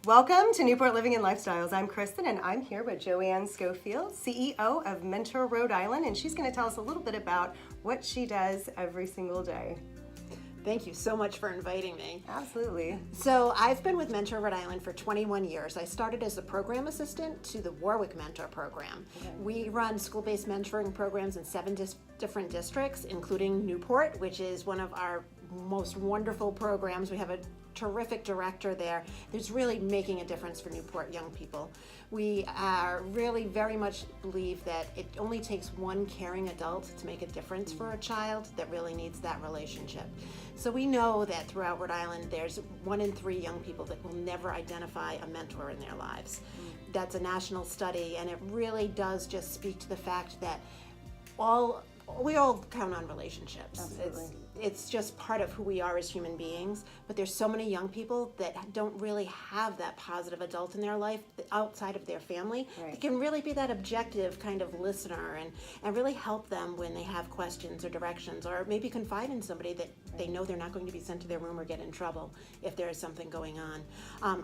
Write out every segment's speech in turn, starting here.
Welcome to Newport Living and Lifestyles. I'm Kristen, and I'm here with Joanne Schofield, CEO of Mentor Rhode Island, and she's going to tell us a little bit about what she does every single day. Thank you so much for inviting me. Absolutely. So I've been with Mentor Rhode Island for 21 years. I started as a program assistant to the Warwick Mentor Program. Okay. We run school-based mentoring programs in 7 different districts, including Newport, which is one of our most wonderful programs. We have a terrific director there who's really making a difference for Newport young people. We are really very much believe that it only takes one caring adult to make a difference for a child that really needs that relationship. So we know that throughout Rhode Island there's 1 in 3 young people that will never identify a mentor in their lives. That's a national study, and it really does just speak to the fact that we all count on relationships. Absolutely. It's just part of who we are as human beings, but there's so many young people that don't really have that positive adult in their life outside of their family. Right. That can really be that objective kind of listener and really help them when they have questions or directions, or maybe confide in somebody that they know they're not going to be sent to their room or get in trouble if there is something going on.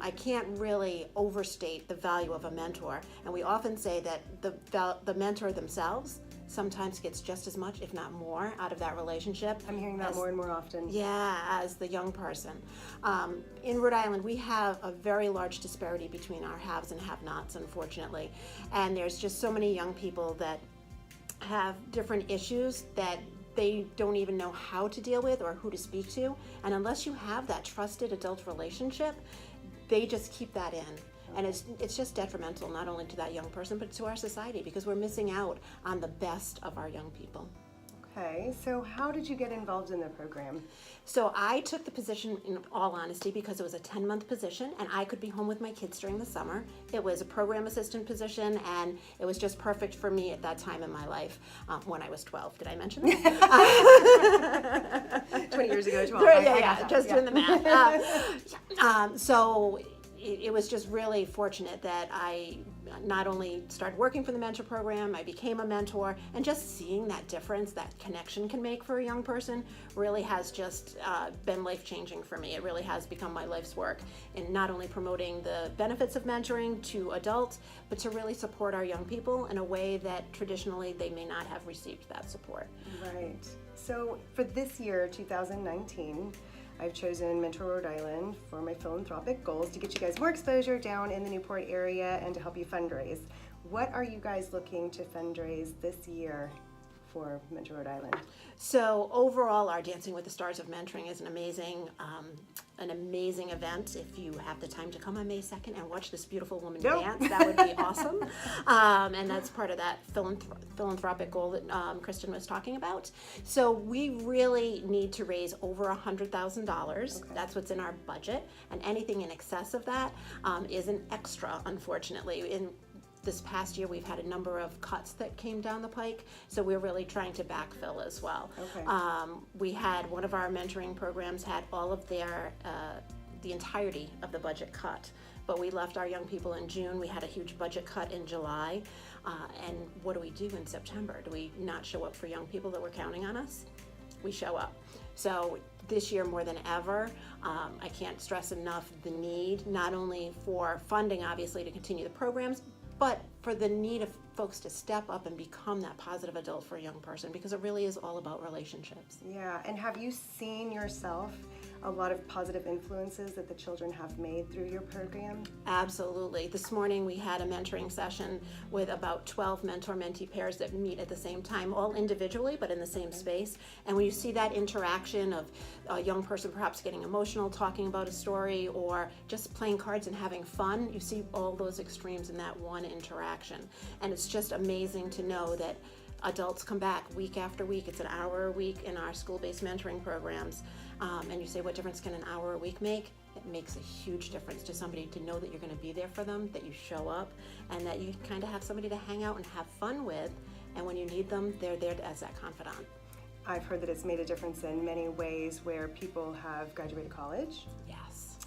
I can't really overstate the value of a mentor, and we often say that the mentor themselves sometimes gets just as much, if not more, out of that relationship. I'm hearing that more and more often. Yeah, as the young person. In Rhode Island, we have a very large disparity between our haves and have-nots, unfortunately. And there's just so many young people that have different issues that they don't even know how to deal with or who to speak to. And unless you have that trusted adult relationship, they just keep that in. And it's just detrimental not only to that young person, but to our society, because we're missing out on the best of our young people. Okay, so how did you get involved in the program? So I took the position, in all honesty, because it was a 10-month position and I could be home with my kids during the summer. It was a program assistant position, and it was just perfect for me at that time in my life, when I was 12. Did I mention that? 20 years ago, 12. Doing the math. So it was just really fortunate that I not only started working for the mentor program, I became a mentor, and just seeing that difference that connection can make for a young person really has just been life-changing for me. It really has become my life's work in not only promoting the benefits of mentoring to adults, but to really support our young people in a way that traditionally they may not have received that support. Right. So for this year, 2019, I've chosen Mentor Rhode Island for my philanthropic goals to get you guys more exposure down in the Newport area and to help you fundraise. What are you guys looking to fundraise this year for Mentor Rhode Island? So overall, our Dancing with the Stars of Mentoring is an amazing event. If you have the time to come on May 2nd and watch this beautiful woman dance, that would be awesome. And that's part of that philanthropic goal that Kristen was talking about. So we really need to raise over $100,000. Okay. That's what's in our budget, and anything in excess of that is an extra, unfortunately. In this past year, we've had a number of cuts that came down the pike, so we're really trying to backfill as well. Okay. We had one of our mentoring programs had all of their the entirety of the budget cut, but we left our young people in June. We had a huge budget cut in July, and what do we do in September? Do we not show up for young people that were counting on us? We show up. So this year more than ever, I can't stress enough the need, not only for funding, obviously, to continue the programs, but for the need of folks to step up and become that positive adult for a young person, because it really is all about relationships. Yeah, and have you seen yourself a lot of positive influences that the children have made through your program? Absolutely. This morning we had a mentoring session with about 12 mentor-mentee pairs that meet at the same time, all individually but in the same space. And when you see that interaction of a young person perhaps getting emotional, talking about a story, or just playing cards and having fun, you see all those extremes in that one interaction. And it's just amazing to know that adults come back week after week. It's an hour a week in our school-based mentoring programs. And you say, what difference can an hour a week make? It makes a huge difference to somebody to know that you're going to be there for them, that you show up, and that you kind of have somebody to hang out and have fun with. And when you need them, they're there as that confidant. I've heard that it's made a difference in many ways where people have graduated college. Yes.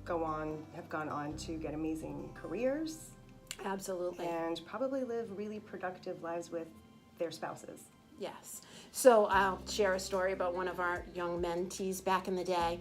Have gone on to get amazing careers. Absolutely. And probably live really productive lives with their spouses. Yes. So I'll share a story about one of our young mentees back in the day.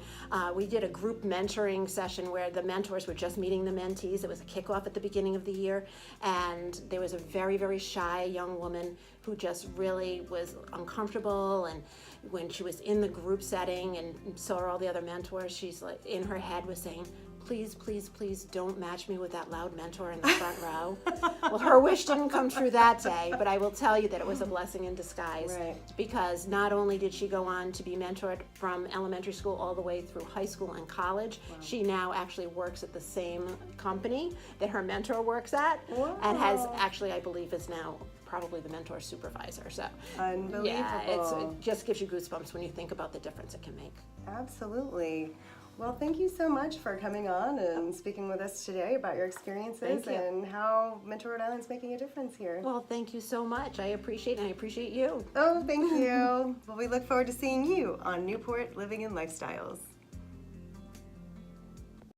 We did a group mentoring session where the mentors were just meeting the mentees. It was a kickoff at the beginning of the year, and there was a very, very shy young woman who just really was uncomfortable. And when she was in the group setting and saw all the other mentors, she's like, in her head was saying, please, please, please don't match me with that loud mentor in the front row. Well, her wish didn't come true that day, but I will tell you that it was a blessing in disguise. Right. Because not only did she go on to be mentored from elementary school all the way through high school and college, she now actually works at the same company that her mentor works at, and has actually, I believe, is now probably the mentor supervisor. So Unbelievable. yeah, it just gives you goosebumps when you think about the difference it can make. Absolutely. Well, thank you so much for coming on and speaking with us today about your experiences Thank you. and how Mentor Rhode Island's making a difference here. Well, thank you so much. I appreciate it, and I appreciate you. Oh, thank you. Well, we look forward to seeing you on Newport Living and Lifestyles.